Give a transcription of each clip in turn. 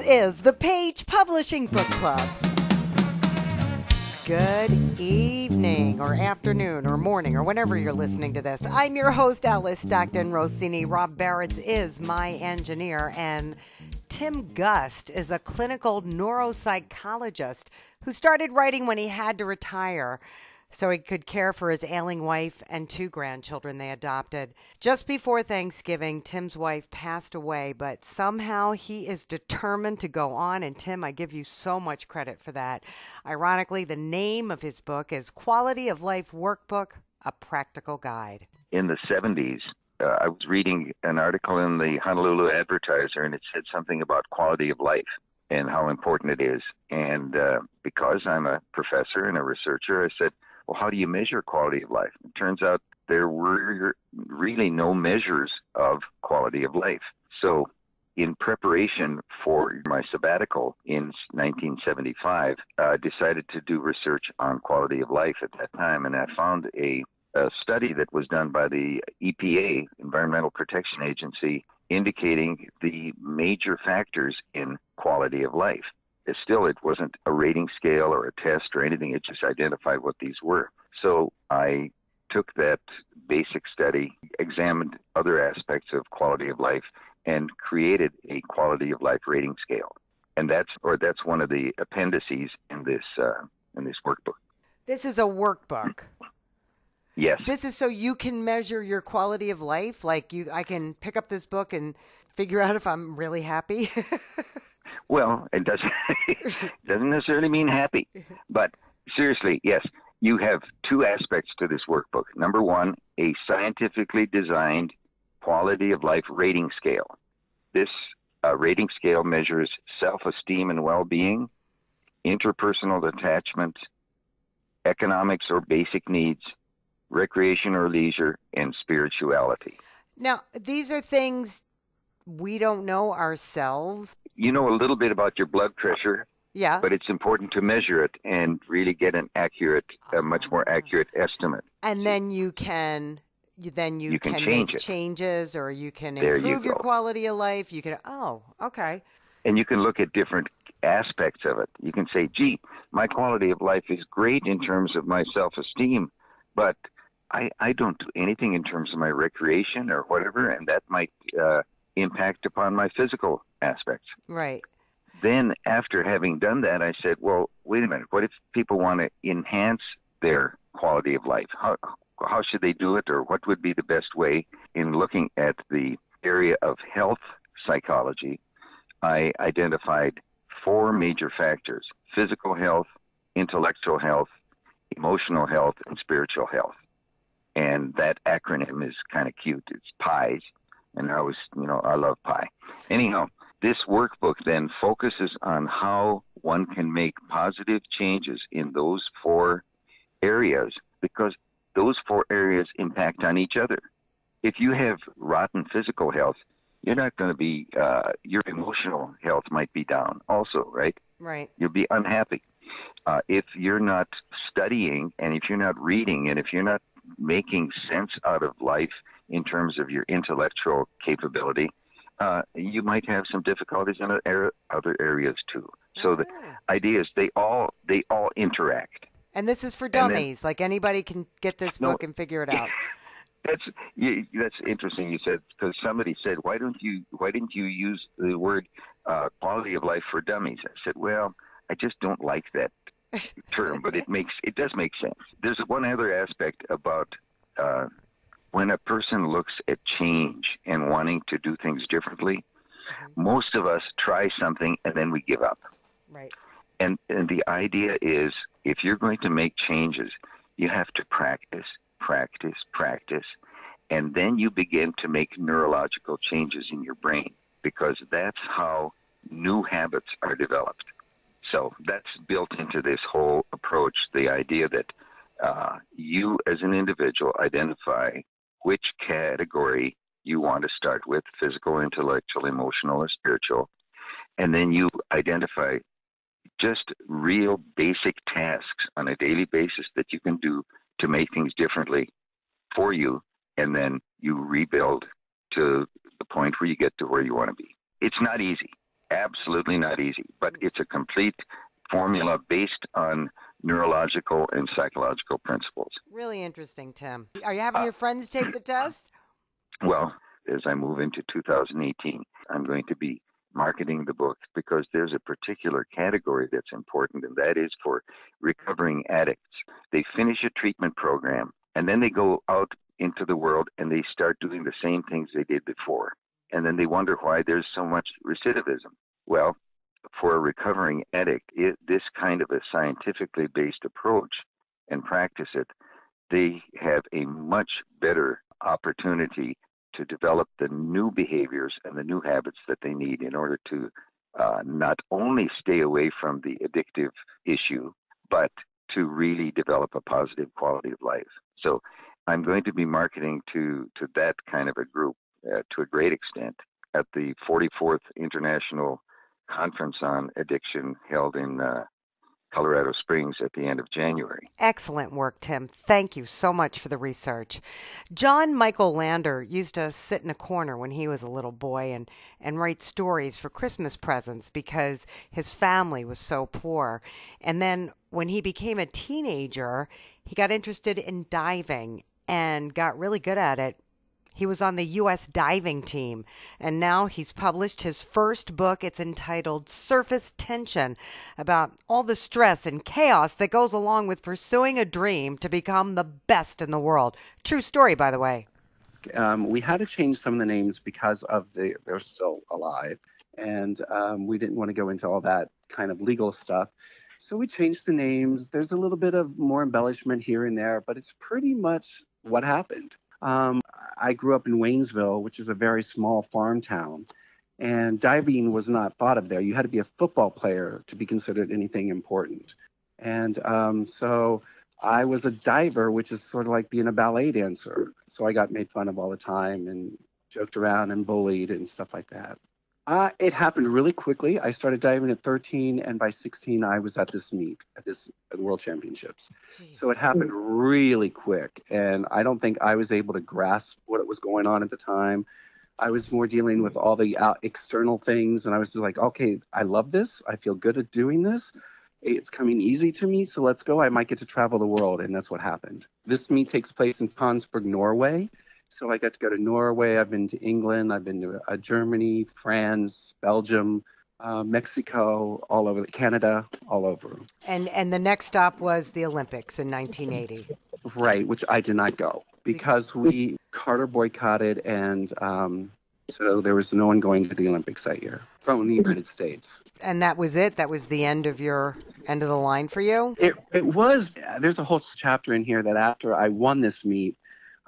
is the Page Publishing Book Club. Good evening, or afternoon, or morning, or whenever you're listening to this. I'm your host, Alice Stockton Rossini. Rob Barrett is my engineer, and Tim Gust is a clinical neuropsychologist who started writing when he had to retire so he could care for his ailing wife and 2 grandchildren they adopted. Just before Thanksgiving, Tim's wife passed away, but somehow he is determined to go on, and Tim, I give you so much credit for that. Ironically, the name of his book is Quality of Life Workbook, A Practical Guide. In the 70s, I was reading an article in the Honolulu Advertiser, and it said something about quality of life and how important it is. And because I'm a professor and a researcher, I said, well, how do you measure quality of life? It turns out there were really no measures of quality of life. So in preparation for my sabbatical in 1975, I decided to do research on quality of life at that time, and I found a study that was done by the EPA, Environmental Protection Agency, indicating the major factors in quality of life. Still, it wasn't a rating scale or a test or anything. It just identified what these were. So I took that basic study, examined other aspects of quality of life, and created a quality of life rating scale. And that's one of the appendices in this workbook. This is a workbook. Yes. This is so you can measure your quality of life. Like I can pick up this book and figure out if I'm really happy. Well, it doesn't necessarily mean happy, but seriously, yes, you have 2 aspects to this workbook. Number 1, a scientifically designed quality of life rating scale. This rating scale measures self-esteem and well-being, interpersonal attachment, economics or basic needs, recreation or leisure, and spirituality. Now, these are things we don't know ourselves. You know a little bit about your blood pressure, yeah, but it's important to measure it and really get an accurate, a much more accurate estimate. And then you can change make changes, or you can there improve you your go. quality of life. You can, okay. And you can look at different aspects of it. You can say, gee, my quality of life is great in terms of my self-esteem, but I don't do anything in terms of my recreation or whatever, and that might impact upon my physical aspects. Right. Then after having done that, I said, well, wait a minute, what if people want to enhance their quality of life? How should they do it, or what would be the best way? In looking at the area of health psychology, I identified 4 major factors: physical health, intellectual health, emotional health, and spiritual health. And that acronym is kind of cute. It's PIES. And I love pie. Anyhow, this workbook then focuses on how one can make positive changes in those 4 areas, because those 4 areas impact on each other. If you have rotten physical health, you're not going to be, your emotional health might be down also, right? Right. You'll be unhappy. If you're not studying, and if you're not reading, and if you're not making sense out of life in terms of your intellectual capability, you might have some difficulties in other areas too. So the idea is they all interact. And this is for dummies. Like anybody can get this book and figure it out. That's interesting. You said, because somebody said, why didn't you use the word quality of life for dummies? I said, well, I just don't like that term, but it does make sense. There's one other aspect about when a person looks at change and wanting to do things differently. Most of us try something and then we give up. Right. And the idea is, if you're going to make changes, you have to practice, and then you begin to make neurological changes in your brain, because that's how new habits are developed. So that's built into this whole approach, the idea that you as an individual identify which category you want to start with: physical, intellectual, emotional, or spiritual. And then you identify just real basic tasks on a daily basis that you can do to make things differently for you. And then you rebuild to the point where you get to where you want to be. It's not easy. absolutely not easy, but it's a complete formula based on neurological and psychological principles. Really interesting, Tim. Are you having Uh, your friends take the test? well, as I move into 2018, I'm going to be marketing the book because there's a particular category that's important, and that is for recovering addicts. They finish a treatment program, and then they go out into the world and they start doing the same things they did before. And then they wonder why there's so much recidivism. Well, for a recovering addict, this kind of a scientifically based approach and practice it, they have a much better opportunity to develop the new behaviors and the new habits that they need in order to not only stay away from the addictive issue, but to really develop a positive quality of life. So I'm going to be marketing to that kind of a group to a great extent at the 44th International Conference on Addiction held in Colorado Springs at the end of January. Excellent work, Tim. Thank you so much for the research. John Michael Lander used to sit in a corner when he was a little boy and write stories for Christmas presents because his family was so poor. And then when he became a teenager, he got interested in diving and got really good at it. He was on the U.S. diving team, and now he's published his first book. It's entitled Surface Tension, about all the stress and chaos that goes along with pursuing a dream to become the best in the world. True story, by the way. We had to change some of the names because of they're still alive, and we didn't want to go into all that kind of legal stuff. So we changed the names. There's a little bit of more embellishment here and there, but it's pretty much what happened. I grew up in Waynesville, which is a very small farm town, and diving was not thought of there. You had to be a football player to be considered anything important. And so I was a diver, which is sort of like being a ballet dancer. So I got made fun of all the time and joked around and bullied and stuff like that. It happened really quickly. I started diving at 13, and by 16, I was at this meet, at the World Championships. Jeez. So it happened really quick, and I don't think I was able to grasp what was going on at the time. I was more dealing with all the external things, and I was just like, okay, I love this. I feel good at doing this. It's coming easy to me, so let's go. I might get to travel the world, and that's what happened. This meet takes place in Tonsberg, Norway. So I got to go to Norway. I've been to England. I've been to Germany, France, Belgium, Mexico, all over, Canada, all over. And the next stop was the Olympics in 1980. Right, which I did not go because Carter boycotted, and so there was no one going to the Olympics that year from the United States. And that was it? That was the end of the line for you? It was. There's a whole chapter in here that after I won this meet,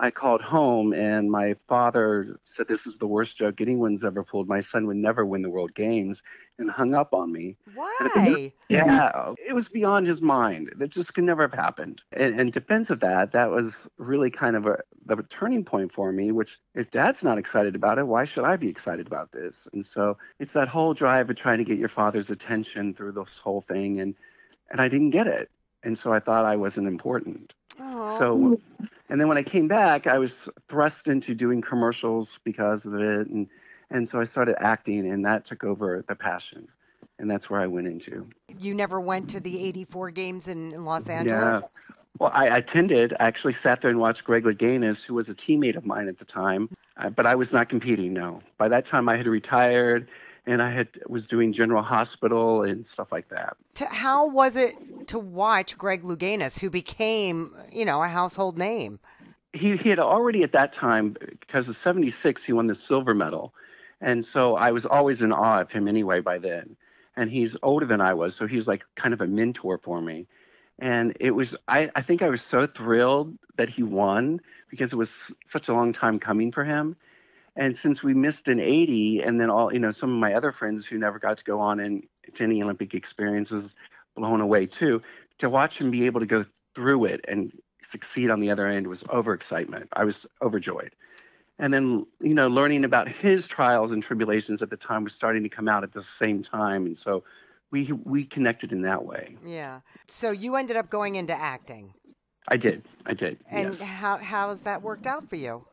I called home, and my father said, this is the worst joke anyone's ever pulled. My son would never win the World Games, and hung up on me. Why? Yeah, it was beyond his mind. It just could never have happened. And in defense of that, that was really kind of the turning point for me, which if Dad's not excited about it, why should I be excited about this? And so it's that whole drive of trying to get your father's attention through this whole thing, and I didn't get it. And so I thought I wasn't important. Oh. So, and then when I came back, I was thrust into doing commercials because of it. And so I started acting, and that took over the passion. And that's where I went into. You never went to the 84 games in Los Angeles? Yeah. Well, I attended. I actually sat there and watched Greg Louganis, who was a teammate of mine at the time. But I was not competing, no. By that time, I had retired, and I was doing General Hospital and stuff like that. How was it to watch Greg Louganis, who became, a household name? He had already at that time, because of 76, he won the silver medal. And so I was always in awe of him anyway by then. And he's older than I was, so he was like kind of a mentor for me. And it was, I think I was so thrilled that he won because it was such a long time coming for him. And since we missed in 80, and then some of my other friends who never got to go on to any Olympic experiences, blown away too, to watch him be able to go through it and succeed on the other end was overexcitement. I was overjoyed. And then, learning about his trials and tribulations at the time was starting to come out at the same time. And so we connected in that way. Yeah. So you ended up going into acting. I did. And yes. how has that worked out for you?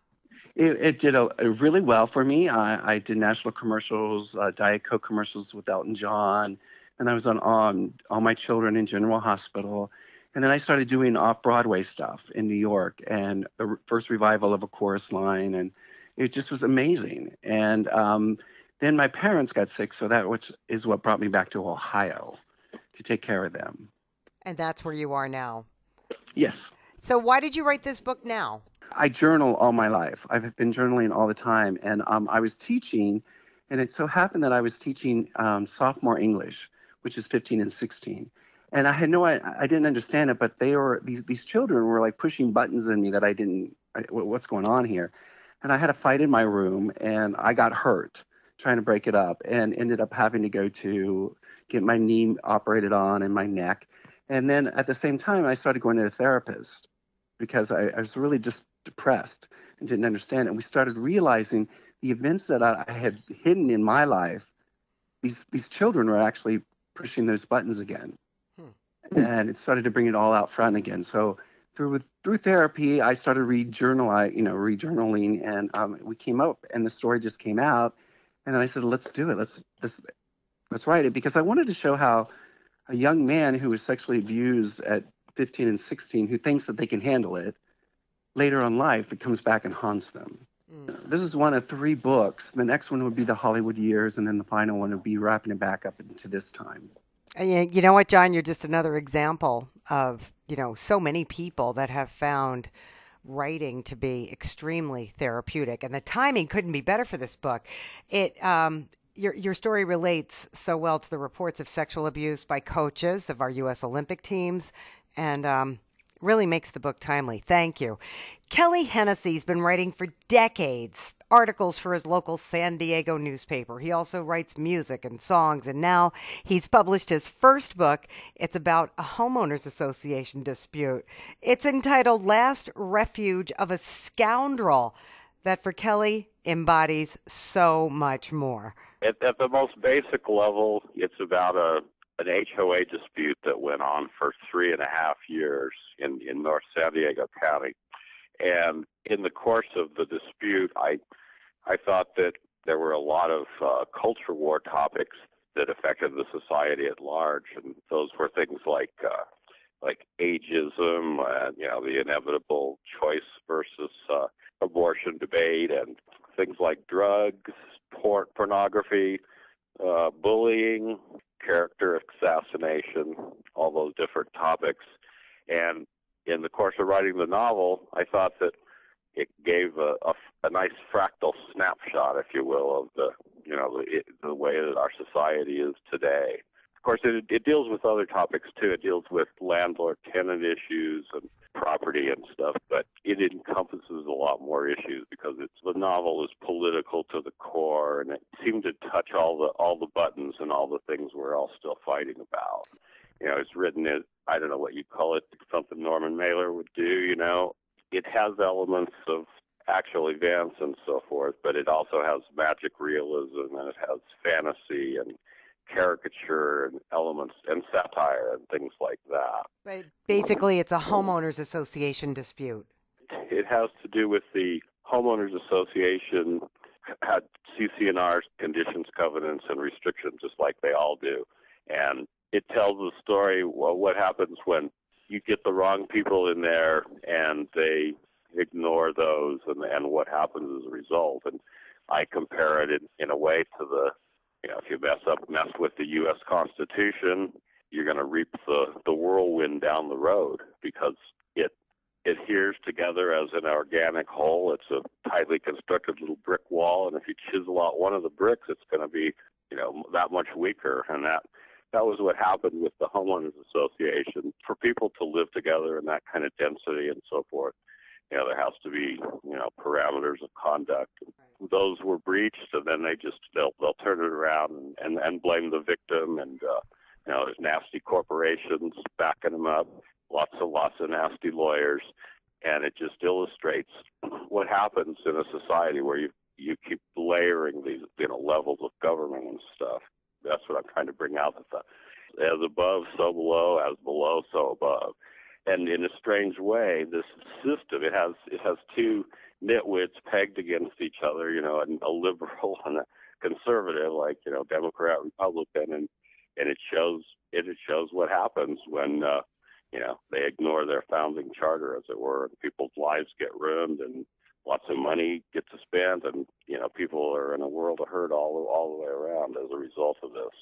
It did really well for me. I did national commercials, Diet Coke commercials with Elton John, and I was on All My Children in General Hospital. And then I started doing off-Broadway stuff in New York and the first revival of A Chorus Line, and it just was amazing. And then my parents got sick, so that which is what brought me back to Ohio to take care of them. And that's where you are now. Yes. So why did you write this book now? I journal all my life. I've been journaling all the time. And I was teaching, and it so happened that I was teaching sophomore English, which is 15 and 16. And I didn't understand it, but these children were like pushing buttons in me that what's going on here? And I had a fight in my room, and I got hurt trying to break it up, and ended up having to go to get my knee operated on and my neck. And then at the same time, I started going to a therapist because I was really just depressed and didn't understand it. And we started realizing the events that I had hidden in my life, these children were actually pushing those buttons again. And it started to bring it all out front again. So through therapy, I started rejournaling, and we came up, and the story just came out. And then I said, let's do it. Let's write it, because I wanted to show how a young man who was sexually abused at 15 and 16, who thinks that they can handle it, later on in life, it comes back and haunts them. This is one of 3 books. The next one would be the Hollywood years, and then the final one would be wrapping it back up into this time. You know what, John? You're just another example of, so many people that have found writing to be extremely therapeutic, and the timing couldn't be better for this book. Your story relates so well to the reports of sexual abuse by coaches of our U.S. Olympic teams, and really makes the book timely. Thank you. Kelly Hennessy's been writing for decades, articles for his local San Diego newspaper. He also writes music and songs, and now he's published his first book. It's about a homeowners association dispute. It's entitled Last Refuge of a Scoundrel, that for Kelly embodies so much more. At the most basic level, it's about an HOA dispute that went on for 3.5 years in North San Diego County. And in the course of the dispute, I thought that there were a lot of culture war topics that affected the society at large, and those were things like ageism and the inevitable choice versus abortion debate, and things like drugs, pornography, bullying, character assassination, all those different topics. And in the course of writing the novel, I thought that it gave a nice fractal snapshot, if you will, of the way that our society is today. Of course, it deals with other topics too. It deals with landlord-tenant issues and property and stuff, but it encompasses a lot more issues because the novel is political to the core, and it seemed to touch all the buttons and all the things we're all still fighting about. It's written as, I don't know what you'd call it, something Norman Mailer would do. It has elements of actual events and so forth, but it also has magic realism, and it has fantasy and caricature and elements and satire and things like that. But basically, it's a homeowners association dispute. It has to do with the homeowners association had CC&R's conditions, covenants, and restrictions, just like they all do. And it tells the story, well, what happens when you get the wrong people in there and they ignore those, and what happens as a result. And I compare it in a way to if you mess with the U.S. Constitution, you're going to reap the whirlwind down the road, because it adheres together as an organic whole. It's a tightly constructed little brick wall, and if you chisel out one of the bricks, it's going to be that much weaker. And that was what happened with the homeowners association. For people to live together in that kind of density and so forth, there has to be parameters of conduct. Those were breached, and then they'll turn it around and blame the victim, and there's nasty corporations backing them up, lots of nasty lawyers, and it just illustrates what happens in a society where you keep layering these levels of government and stuff. That's what I'm trying to bring out. That as above, so below, as below, so above. And in a strange way, this system, it has two nitwits pegged against each other, a liberal and a conservative, like, Democrat, Republican, and it shows what happens when they ignore their founding charter, as it were, and people's lives get ruined and lots of money gets spent, and people are in a world of hurt all the way around as a result of this.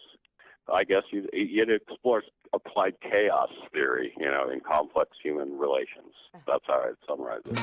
I guess it explores applied chaos theory, in complex human relations. That's how I'd summarize it.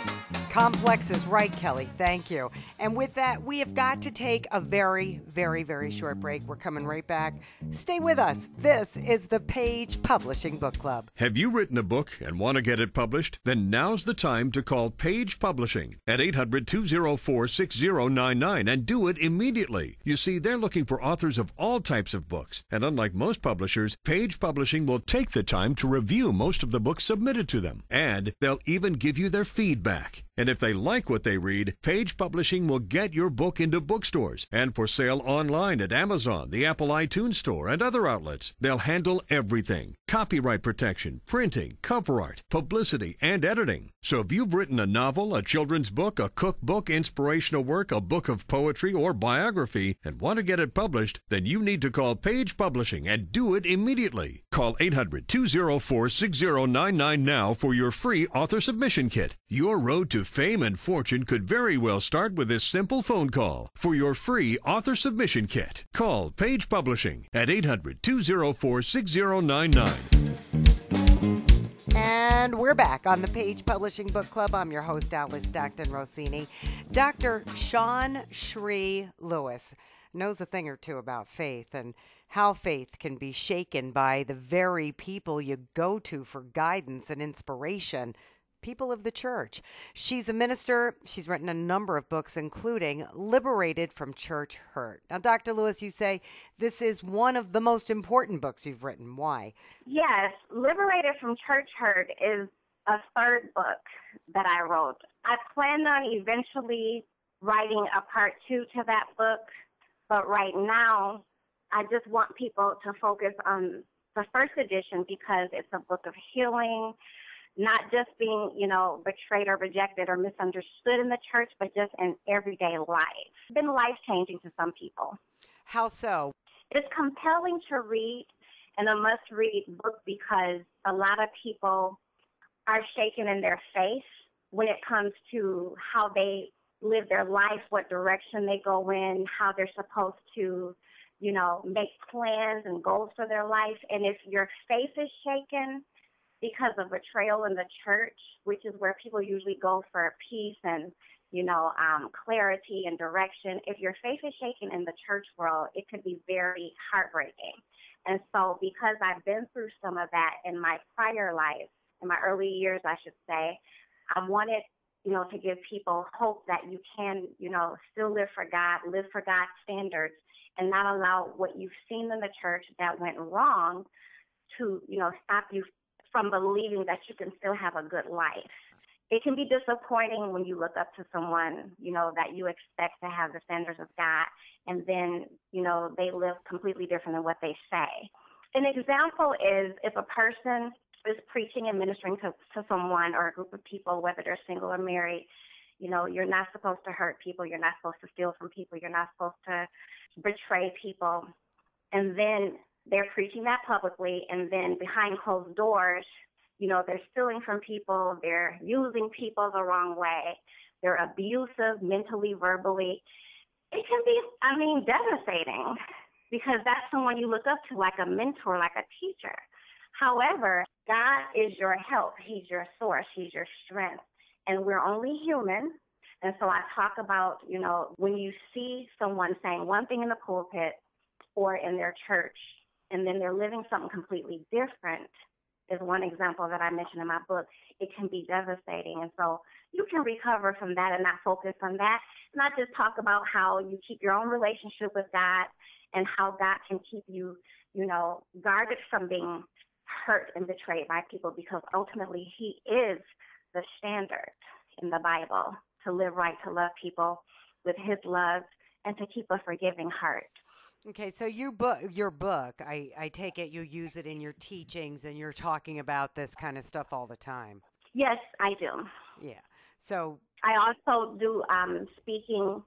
Complex is right, Kelly. Thank you. And with that, we have got to take a very, very, very short break. We're coming right back. Stay with us. This is the Page Publishing Book Club. Have you written a book and want to get it published? Then now's the time to call Page Publishing at 800-204-6099 and do it immediately. You see, they're looking for authors of all types of books. And unlike most publishers, Page Publishing will take the time to review most of the books submitted to them. And they'll even give you their feedback. And if they like what they read, Page Publishing will get your book into bookstores and for sale online at Amazon, the Apple iTunes Store, and other outlets. They'll handle everything: copyright protection, printing, cover art, publicity, and editing. So if you've written a novel, a children's book, a cookbook, inspirational work, a book of poetry, or biography, and want to get it published, then you need to call Page Publishing and do it immediately. Call 800-204-6099 now for your free author submission kit. Your road to fame and fortune could very well start with this simple phone call. For your free author submission kit, call Page Publishing at 800-204-6099. And we're back on the Page Publishing Book Club. I'm your host, Alice Stockton Rossini. Dr. Sean Shree Lewis knows a thing or two about faith and how faith can be shaken by the very people you go to for guidance and inspiration. People of the church. She's a minister. She's written a number of books, including Liberated from Church Hurt. Now, Dr. Lewis, you say this is one of the most important books you've written. Why? Yes, Liberated from Church Hurt is a third book that I wrote. I planned on eventually writing a part 2 to that book, but right now I just want people to focus on the first edition because it's a book of healing, not just being, betrayed or rejected or misunderstood in the church, but just in everyday life. It's been life-changing to some people. How so? It's compelling to read and a must-read book because a lot of people are shaken in their faith when it comes to how they live their life, what direction they go in, how they're supposed to, make plans and goals for their life. And if your faith is shaken because of betrayal in the church, which is where people usually go for peace and, clarity and direction. If your faith is shaken in the church world, it could be very heartbreaking. And so because I've been through some of that in my prior life, in my early years, I should say, I wanted, to give people hope that you can, still live for God's standards, and not allow what you've seen in the church that went wrong to, stop you from believing that you can still have a good life. It can be disappointing when you look up to someone, that you expect to have the standards of God, and then, they live completely different than what they say. An example is if a person is preaching and ministering to someone or a group of people, whether they're single or married, you're not supposed to hurt people. You're not supposed to steal from people. You're not supposed to betray people. And then they're preaching that publicly, and then behind closed doors, they're stealing from people, they're using people the wrong way, they're abusive mentally, verbally. It can be, devastating because that's someone you look up to like a mentor, like a teacher. However, God is your help. He's your source. He's your strength. And we're only human. And so I talk about, when you see someone saying one thing in the pulpit or in their church, and then they're living something completely different, is one example that I mentioned in my book. It can be devastating. And so you can recover from that and not focus on that. Not just talk about how you keep your own relationship with God and how God can keep you, guarded from being hurt and betrayed by people, because ultimately He is the standard in the Bible to live right, to love people with His love, and to keep a forgiving heart. Okay, so your book, I take it you use it in your teachings and you're talking about this kind of stuff all the time. Yes, I do. Yeah. So, I also do speaking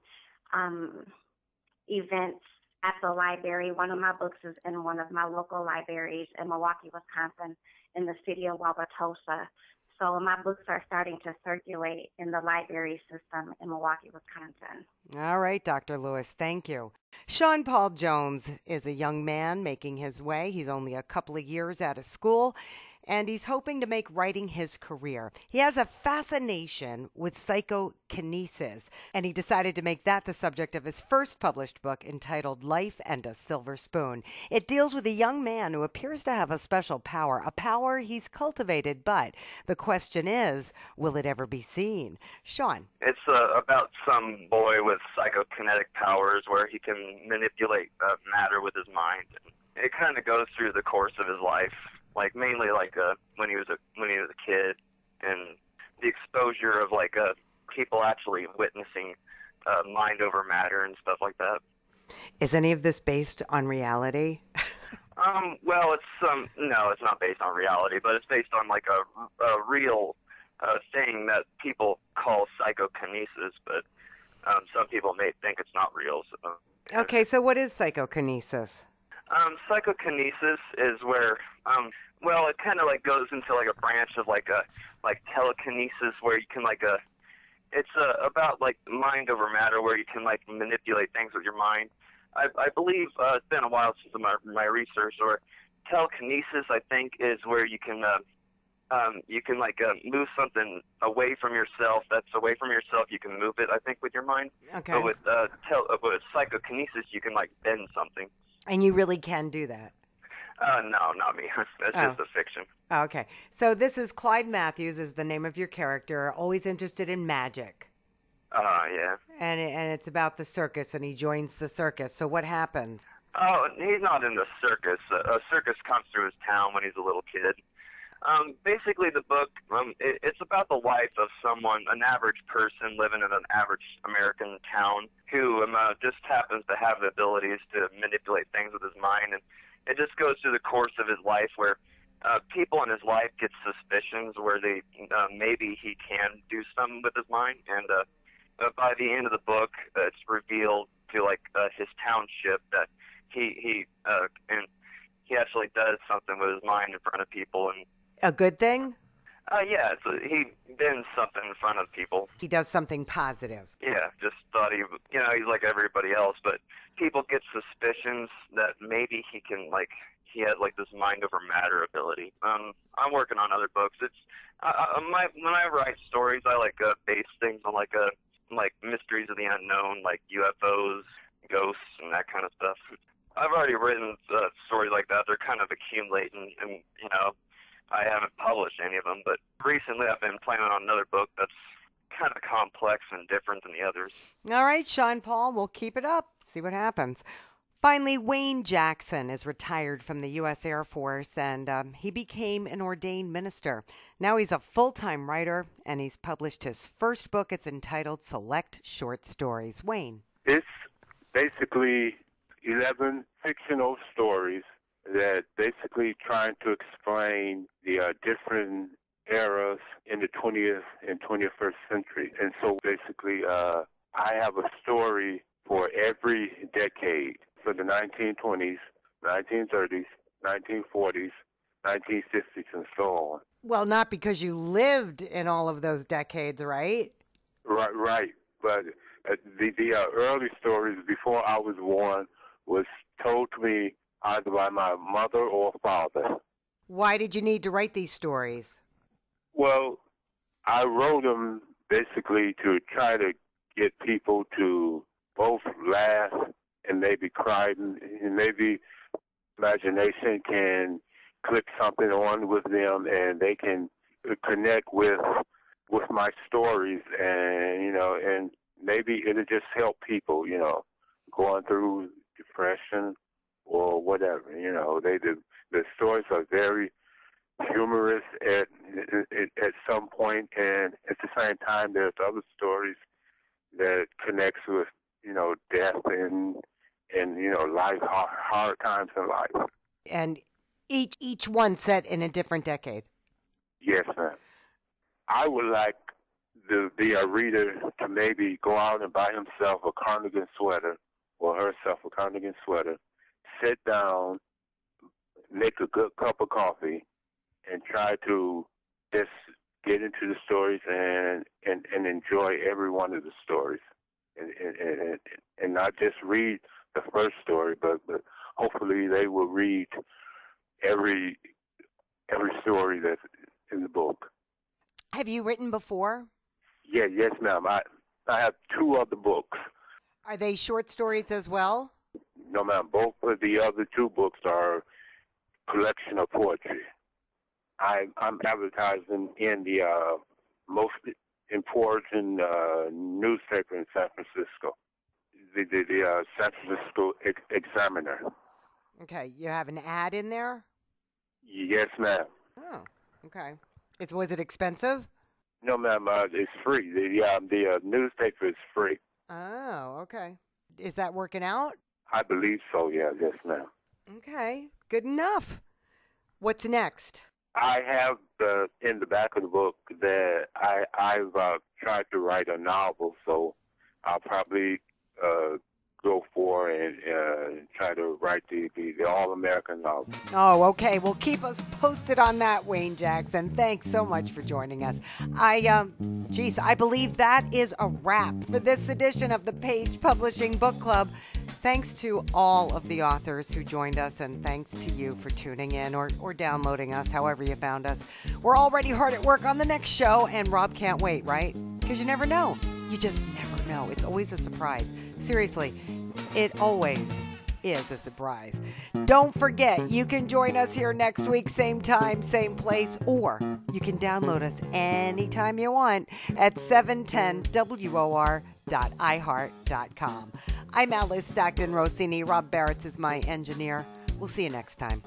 events at the library. One of my books is in one of my local libraries in Milwaukee, Wisconsin, in the city of Wauwatosa. So my books are starting to circulate in the library system in Milwaukee, Wisconsin. all right, Dr. Lewis, thank you. Sean Paul Jones is a young man making his way. He's only a couple of years out of school, and he's hoping to make writing his career. He has a fascination with psychokinesis, and he decided to make that the subject of his first published book entitled Life and a Silver Spoon. It deals with a young man who appears to have a special power, a power he's cultivated, but the question is, will it ever be seen? Sean. It's about some boy with psychokinetic powers where he can manipulate matter with his mind. It kind of goes through the course of his life, like mainly like when he was a kid, and the exposure of like people actually witnessing mind over matter and stuff like that. Is any of this based on reality? Well, no, it's not based on reality, but it's based on like a real thing that people call psychokinesis, but some people may think it's not real. So. Okay, so what is psychokinesis? Psychokinesis is where, well, it kind of like goes into like a branch of like telekinesis, where you can it's about like mind over matter, where you can like manipulate things with your mind. I believe it's been a while since my research, or telekinesis, I think, is where you can move something away from yourself. That's away from yourself. You can move it, I think, with your mind. Okay. But with psychokinesis, you can like bend something. And you really can do that? No, not me. That's just a fiction. Okay. So this is Clyde Matthews is the name of your character, always interested in magic. Yeah. And it's about the circus, and he joins the circus. So what happens? Oh, he's not in the circus. A circus comes through his town when he's a little kid. Basically, the book, it's about the life of an average person living in an average American town who just happens to have the abilities to manipulate things with his mind. And it just goes through the course of his life where people in his life get suspicions where maybe he can do something with his mind. And by the end of the book, it's revealed to his township that he actually does something with his mind in front of people. And a good thing? Yeah, he bends something in front of people. He does something positive. Yeah, just thought he's like everybody else, but people get suspicions that maybe he has this mind over matter ability. I'm working on other books. It's when I write stories, I base things on like mysteries of the unknown, like UFOs, ghosts, and that kind of stuff. I've already written stories like that. They're kind of accumulating, and I haven't published any of them, but recently I've been planning on another book that's kind of complex and different than the others. All right, Sean Paul, we'll keep it up, see what happens. Finally, Wayne Jackson is retired from the U.S. Air Force, and he became an ordained minister. Now he's a full-time writer, and he's published his first book. It's entitled Select Short Stories. Wayne. It's basically 11 fictional stories that basically trying to explain the different eras in the 20th and 21st century. And so basically, I have a story for every decade, for the 1920s, 1930s, 1940s, 1950s, and so on. Well, not because you lived in all of those decades, right? Right. But the early stories before I was born was told to me either by my mother or father. Why did you need to write these stories? Well, I wrote them basically to try to get people to both laugh and maybe cry, and maybe imagination can click something on with them, and they can connect with my stories, and and maybe it'll just help people, going through depression or whatever. The stories are very humorous at some point, and at the same time, there's other stories that connects with death and life, hard times in life. And each one set in a different decade. Yes, ma'am. I would like the reader to maybe go out and buy himself a cardigan sweater or herself a cardigan sweater, sit down, make a good cup of coffee, and try to just get into the stories and enjoy every one of the stories, and not just read the first story, but hopefully they will read every story that's in the book. Have you written before? Yeah, yes, ma'am. I have 2 other books. Are they short stories as well? No, ma'am. Both of the other 2 books are collection of poetry. I'm advertising in the most important newspaper in San Francisco, the San Francisco Examiner. Okay, you have an ad in there? Yes, ma'am. Oh, okay. Was it expensive? No, ma'am. It's free. The newspaper is free. Oh, okay. Is that working out? I believe so. Yeah, yes, ma'am. Okay, good enough. What's next? I have in the back of the book that I've tried to write a novel, so I'll probably go for and try to write the all-American novel. Oh, okay. Well, keep us posted on that, Wayne Jackson. Thanks so much for joining us. I believe that is a wrap for this edition of the Page Publishing Book Club. Thanks to all of the authors who joined us, and thanks to you for tuning in or downloading us, however you found us. We're already hard at work on the next show, and Rob can't wait, right? Because you never know. You just never know. It's always a surprise. Seriously, it always is a surprise. Don't forget, you can join us here next week, same time, same place, or you can download us anytime you want at 710WOR.iHeart.com. I'm Alice Stockton Rossini. Rob Barretts is my engineer. We'll see you next time.